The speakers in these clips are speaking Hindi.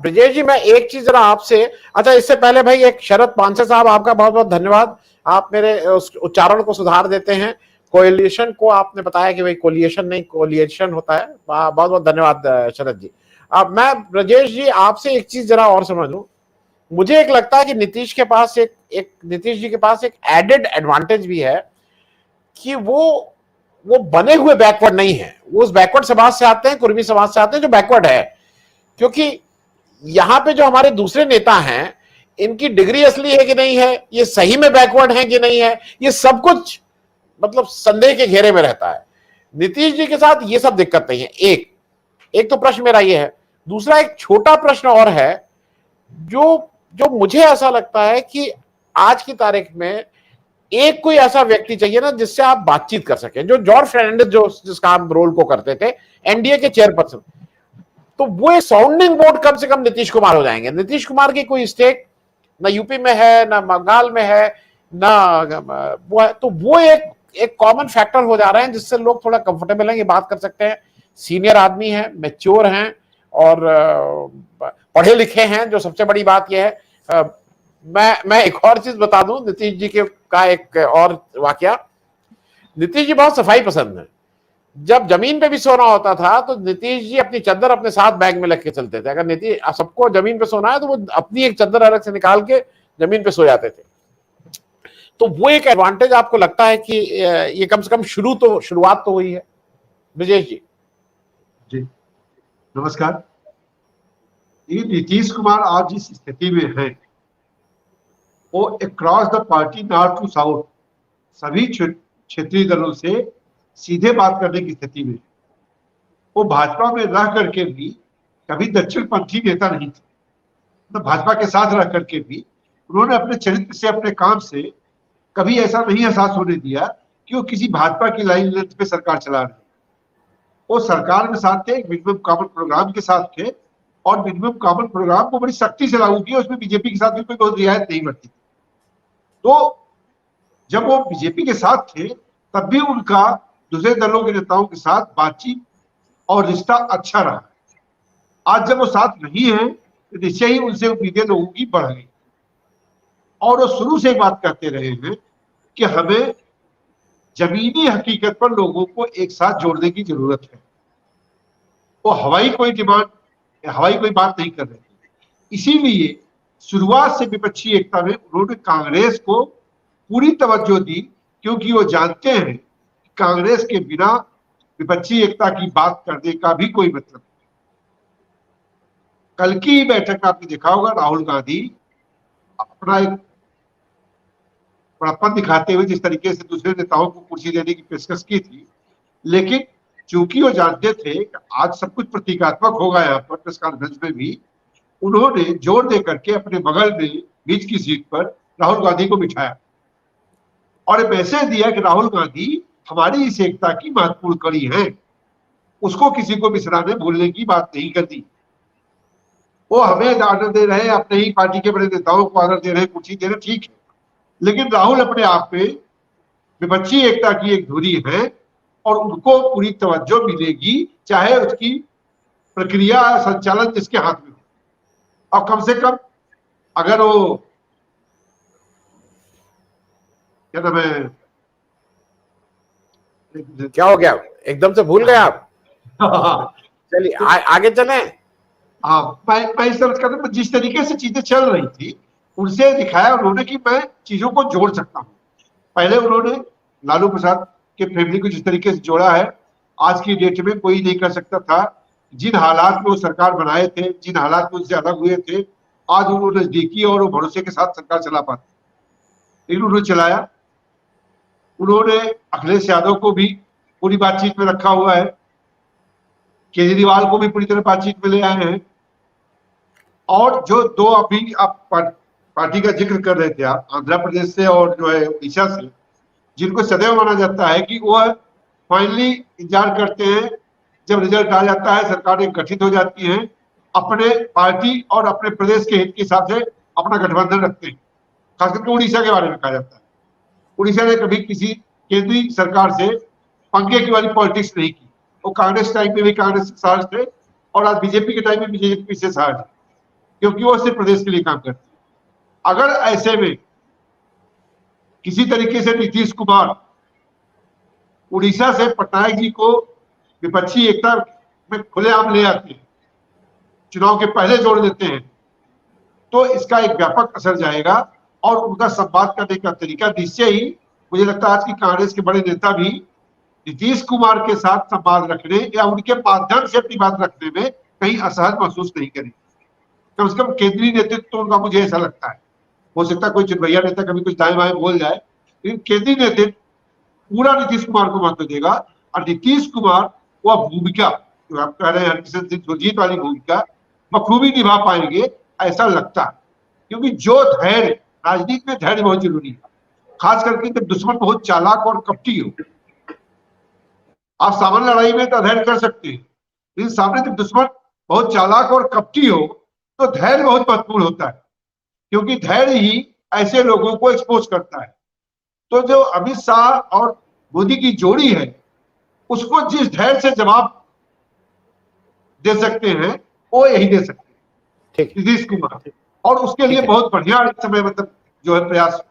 ब्रजेश जी, मैं एक चीज जरा आपसे, अच्छा इससे पहले भाई एक शरद पांसे साहब, आपका बहुत बहुत धन्यवाद, आप मेरे उस उच्चारण को सुधार देते हैं। कोएलिशन को आपने बताया कि भाई कोलिएशन नहीं कोलिएशन होता है। बहुत बहुत धन्यवाद शरद जी। अब मैं ब्रजेश जी आपसे एक चीज जरा और समझ लूं। मुझे एक लगता है कि नीतीश जी के पास एक एडेड एडवांटेज भी है कि वो बने हुए बैकवर्ड नहीं है। वो उस बैकवर्ड समाज से आते हैं, कुर्मी समाज से आते हैं जो बैकवर्ड है। क्योंकि यहां पे जो हमारे दूसरे नेता हैं, इनकी डिग्री असली है कि नहीं है, ये सही में बैकवर्ड है कि नहीं है, ये सब कुछ मतलब संदेह के घेरे में रहता है। नीतीश जी के साथ ये सब दिक्कत नहीं है। एक एक तो प्रश्न मेरा ये है। दूसरा एक छोटा प्रश्न और है, जो जो मुझे ऐसा लगता है कि आज की तारीख में एक कोई ऐसा व्यक्ति चाहिए ना जिससे आप बातचीत कर सकें, जो जॉर्ज फर्नांडिस जो जिसका आप रोल को करते थे, एनडीए के चेयरपर्सन। तो वो एक साउंडिंग बोर्ड कम से कम नीतीश कुमार हो जाएंगे। नीतीश कुमार की कोई स्टेक ना यूपी में है, ना बंगाल में है, ना वो है, तो वो एक एक कॉमन फैक्टर हो जा रहे हैं जिससे लोग थोड़ा कंफर्टेबल हैं, ये बात कर सकते हैं। सीनियर आदमी हैं, मैच्योर हैं, और पढ़े लिखे हैं, जो सबसे बड़ी बात यह है। मैं एक और चीज बता दूं नीतीश जी के का एक और वाकया। नीतीश जी बहुत सफाई पसंद है। जब जमीन पे भी सोना होता था तो नीतीश जी अपनी चादर अपने साथ बैग में लेके चलते थे। अगर नीतीश सबको जमीन पे सोना है तो वो अपनी एक चादर अलग से निकाल के जमीन पे सो जाते थे। तो वो एक एडवांटेज आपको लगता है कि ये कम से कम शुरुआत तो हुई है। ब्रजेश जी। जी नमस्कार। ये नीतीश कुमार आज जिस स्थिति में है, वो across the party north to south सभी क्षेत्रीय दलों से सीधे बात करने की स्थिति में। वो भाजपा में रह करके भी कभी दक्षिणपंथी नेता नहीं थे, तो भाजपा के साथ रह करके भी उन्होंने अपने चरित्र से, अपने काम से कभी ऐसा नहीं एहसास होने दिया कि वो किसी भाजपा की लाइन लेंथ पे सरकार चला रहे। वो सरकार में साथ थे, एक मिनिमम कॉमन प्रोग्राम के साथ थे, और मिनिमम कॉमन प्रोग्राम को बड़ी सख्ती से लागू किया। उसमें बीजेपी के साथ भी कोई बहुत रियायत नहीं बरती। तो जब वो बीजेपी के साथ थे तब भी उनका दूसरे दलों के नेताओं के साथ बातचीत और रिश्ता अच्छा रहा। आज जब वो साथ नहीं है तो निश्चय ही उनसे उम्मीदें लोगों की बढ़ गई, और वो शुरू से बात करते रहे हैं कि हमें जमीनी हकीकत पर लोगों को एक साथ जोड़ने की जरूरत है। वो हवाई कोई बात नहीं कर रहे थे। इसीलिए शुरुआत से विपक्षी एकता में उन्होंने कांग्रेस को पूरी तवज्जो दी, क्योंकि वो जानते हैं कि कांग्रेस के बिना विपक्षी एकता की बात करने का भी कोई मतलब नहीं। कल की बैठक में आपने देखा होगा, राहुल गांधी अपना एक बड़प्पन दिखाते हुए जिस तरीके से दूसरे नेताओं को कुर्सी देने की पेशकश की थी, लेकिन चूंकि वो जानते थे कि आज सब कुछ प्रतीकात्मक होगा, यहाँ पर प्रेस कॉन्फ्रेंस में भी उन्होंने जोर दे करके अपने बगल में बीच की सीट पर राहुल गांधी को बिठाया और एक मैसेज दिया कि राहुल गांधी हमारी इस एकता की महत्वपूर्ण कड़ी है, उसको किसी को बिसराने भूलने की बात नहीं करती। वो हमें आदर दे रहे हैं, अपने ही पार्टी के बड़े नेताओं को आदर दे रहे हैं, कुर्सी दे रहे हैं, ठीक है, लेकिन राहुल अपने आप में विपक्षी एकता की एक धुरी है और उनको पूरी तवज्जो मिलेगी, चाहे उसकी प्रक्रिया संचालन जिसके हाथ में हो। और कम से कम अगर वो क्या नाम है, क्या हो गया, एकदम से भूल गए आप? चलिए आगे चलें। हाँ, मैं इस तरह का जिस तरीके से चीजें चल रही थी उनसे दिखाया उन्होंने कि मैं चीजों को जोड़ सकता हूँ। पहले उन्होंने लालू प्रसाद के फैमिली को जिस तरीके से जोड़ा है, आज की डेट में कोई नहीं कर सकता था। जिन हालात में वो सरकार बनाए थे, जिन हालात में उससे अलग हुए थे, आज उन्होंने नजदीकी और वो भरोसे के साथ सरकार चला पाते, लेकिन उन्होंने चलाया। उन्होंने अखिलेश यादव को भी पूरी बातचीत में रखा हुआ है, केजरीवाल को भी पूरी तरह बातचीत में ले आए हैं। और जो दो अभी आप पार्टी का जिक्र कर रहे थे आप, आंध्र प्रदेश से और जो है उड़ीसा से, जिनको सदैव माना जाता है कि वह फाइनली इंतजार करते हैं जब रिजल्ट आ जाता है, सरकार एक गठित हो जाती है, अपने पार्टी और अपने प्रदेश के हित के हिसाब से अपना गठबंधन रखते हैं। खास करके उड़ीसा के बारे में कहा जाता है, उड़ीसा ने कभी किसी केंद्रीय सरकार से पंखे की वाली पॉलिटिक्स नहीं की। वो कांग्रेस टाइम में भी कांग्रेस के साथ थे और आज बीजेपी के टाइम में बीजेपी से साथ है। क्योंकि वो सिर्फ प्रदेश के लिए काम करते हैं। अगर ऐसे में किसी तरीके से नीतीश कुमार उड़ीसा से पटनायक जी को विपक्षी एकता में खुलेआम ले आते हैं, चुनाव के पहले जोड़ देते हैं, तो इसका एक व्यापक असर जाएगा और उनका संवाद करने का तरीका निश्चय ही, मुझे लगता है आज की कांग्रेस के बड़े नेता भी नीतीश कुमार के साथ संवाद रखने या उनके माध्यम से अपनी बात रखने में कहीं असहज महसूस नहीं करेंगे। कम से कम केंद्रीय नेतृत्व तो उनका, मुझे ऐसा लगता है, हो सकता है कोई चुनवैया नेता कभी कुछ दाएं बाएं बोल जाए, लेकिन केंद्रीय नेतृत्व पूरा नीतीश कुमार को महत्व देगा और नीतीश कुमार वह भूमिका जो आप कह रहे हैं हरकिशन सिंह सुरजीत वाली भूमिका बखूबी निभा पाएंगे, ऐसा लगता है। क्योंकि जो धैर्य, राजनीति में धैर्य बहुत जरूरी है, खास करके जब दुश्मन बहुत चालाक और कपटी हो। आप सामान्य लड़ाई में तो धैर्य कर सकते हैं, लेकिन सामने जब दुश्मन बहुत चालाक और कपटी हो तो धैर्य बहुत महत्वपूर्ण होता है, क्योंकि धैर्य ही ऐसे लोगों को एक्सपोज करता है। तो जो अमित शाह और मोदी की जोड़ी है, उसको जिस धैर्य से जवाब दे सकते हैं वो यही दे सकते हैं, नीतीश कुमार। और उसके लिए बहुत बढ़िया इस समय मतलब जो है प्रयास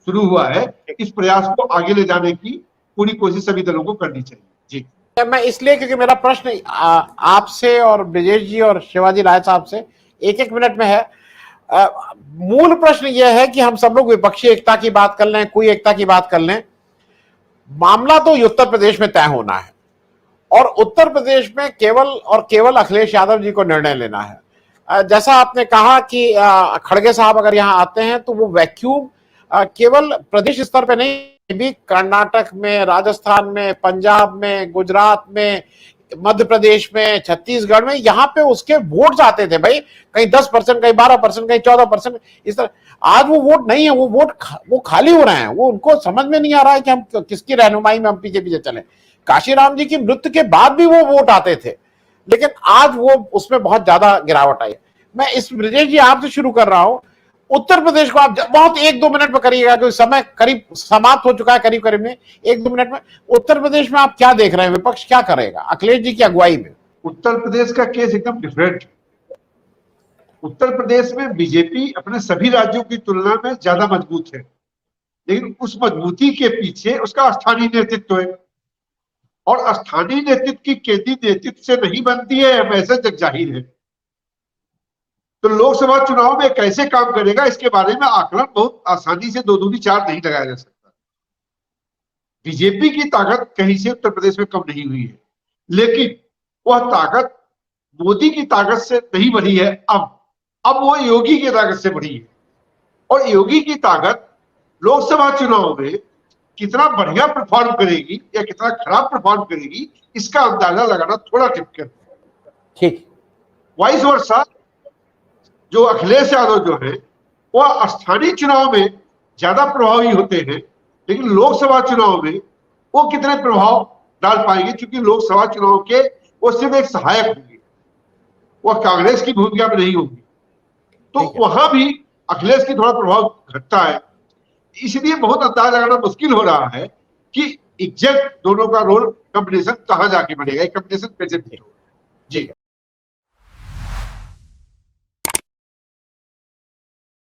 शुरू हुआ है, इस प्रयास को आगे ले जाने की पूरी कोशिश सभी दलों को करनी चाहिए। जी, मैं इसलिए, क्योंकि मेरा प्रश्न आपसे और ब्रजेश जी और शिवाजी राय साहब से एक एक मिनट में है। मूल प्रश्न यह है कि हम सब लोग विपक्षी एकता की बात कर लें, कोई एकता की बात कर लें, मामला तो उत्तर प्रदेश में तय होना है और उत्तर प्रदेश में केवल और केवल अखिलेश यादव जी को निर्णय लेना है। जैसा आपने कहा कि खड़गे साहब अगर यहां आते हैं तो वो वैक्यूम केवल प्रदेश स्तर पे नहीं, भी कर्नाटक में, राजस्थान में, पंजाब में, गुजरात में, मध्य प्रदेश में, छत्तीसगढ़ में, यहाँ पे उसके वोट आते थे भाई, कहीं 10%, कहीं 12%, कहीं 14%, इस तरह। आज वो वोट नहीं है, वो वोट वो खाली हो रहे हैं, वो उनको समझ में नहीं आ रहा है कि हम किसकी रहनुमाई में हम पीछे पीछे चले। काशीराम जी की मृत्यु के बाद भी वो वोट आते थे, लेकिन आज वो उसमें बहुत ज्यादा गिरावट आई है। मैं इस ब्रजेश जी आपसे शुरू कर रहा हूं, उत्तर प्रदेश को आप बहुत 1-2 मिनट में करिएगा, क्योंकि समय करीब समाप्त हो चुका है, करीब करीब में 1-2 मिनट में। उत्तर प्रदेश में आप क्या देख रहे हैं, विपक्ष क्या करेगा अखिलेश जी की अगुवाई में? उत्तर प्रदेश का केस एकदम डिफरेंट। उत्तर प्रदेश में बीजेपी अपने सभी राज्यों की तुलना में ज्यादा मजबूत है, लेकिन उस मजबूती के पीछे उसका स्थानीय नेतृत्व है, और स्थानीय नेतृत्व की केंद्रीय नेतृत्व से नहीं बनती है, हमेशा जग जाहिर है। तो लोकसभा चुनाव में कैसे काम करेगा, इसके बारे में आकलन बहुत आसानी से 2 दूनी 4 नहीं लगाया जा सकता। बीजेपी की ताकत कहीं से उत्तर प्रदेश में कम नहीं हुई है, लेकिन वह ताकत मोदी की ताकत से नहीं बढ़ी है। अब वो योगी की ताकत से बढ़ी है, और योगी की ताकत लोकसभा चुनाव में कितना बढ़िया परफॉर्म करेगी या कितना खराब परफॉर्म करेगी, इसका अंदाजा लगाना थोड़ा टिपिकल है। ठीक, वाइस वर्सा जो अखिलेश यादव जो है वह स्थानीय चुनाव में ज्यादा प्रभावी होते हैं, लेकिन लोकसभा चुनाव में वो कितने प्रभाव डाल पाएंगे, क्योंकि लोकसभा चुनाव के वो सिर्फ एक सहायक होंगे, वह कांग्रेस की भूमिका में नहीं होंगी। तो वहां भी अखिलेश की थोड़ा प्रभाव घटता है। इसलिए बहुत अंदाजा लगाना मुश्किल हो रहा है कि एग्जैक्ट दोनों का रोल कॉम्बिनेशन कहां जाके बनेगा, कॉम्बिनेशन कैसे। जी।